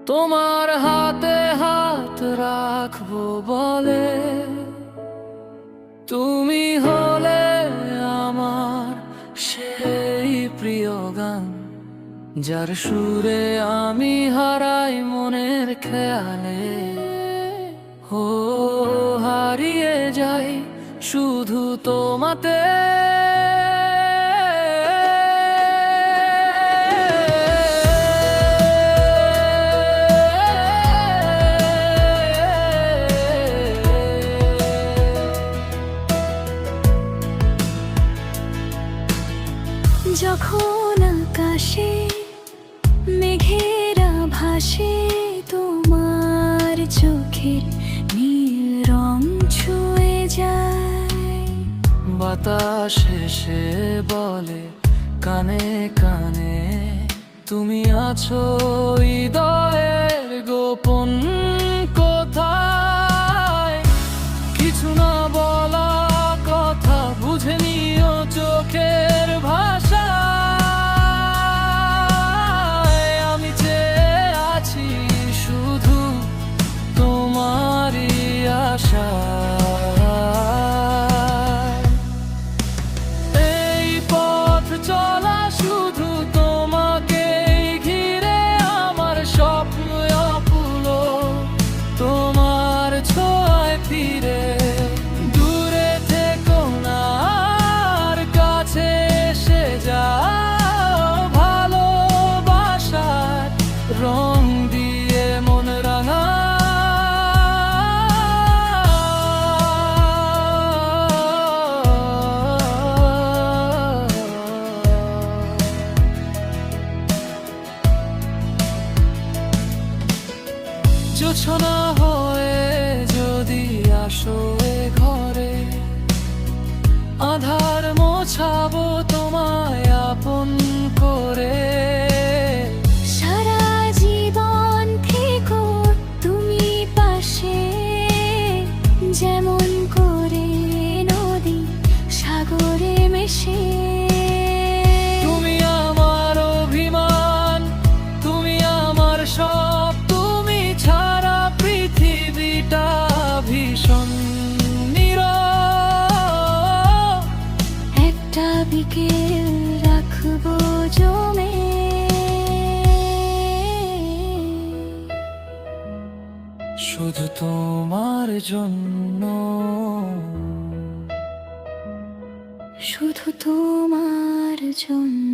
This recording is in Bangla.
তোমার হাতে হাত রাখবো বলে। তুমি হলে আমার সেই প্রিয় গান, যার সুরে আমি হারাই মনের খেয়ালে। ও হারিয়ে যাই শুধু তোমাতে। যখন আকাশে মেঘেরা ভাসে, তোমার চোখের নীল রং ছুঁয়ে যায়। বাতাস এসে বলে কানে কানে, তুমি আছো হৃদয়ের গোপন কোথায়। কিছু না বলা কথা বুঝে নিও চোখের ভাষা। আমি চেয়ে আছি শুধু তোমারই আশা। এই পথ চলা শুধু তোমাকেই ঘিরে, আমার স্বপ্ন অপুলো তোমার ছোঁয়ায় ফিরে। দূরে থেকো না আর কাছে এসে যাও, ভালোবাসার রং দিয়ে মন রাঙা। জোছনা হয়ে যদি আসো এ ঘরে, আধার মোছাবো তোমায় আপন করে। সারা জীবন থেকো তুমি পাশে, যেমন করে নদী সাগরে মেশে। তুমি আমার অভিমান, তুমি আমার সব, তুমি ছাড়া পৃথিবীটা ভীষণ নীরব। একটা বিকেল রাখবো জমে, শুধু তোমার জন্য, শুধু তোমার জন্য।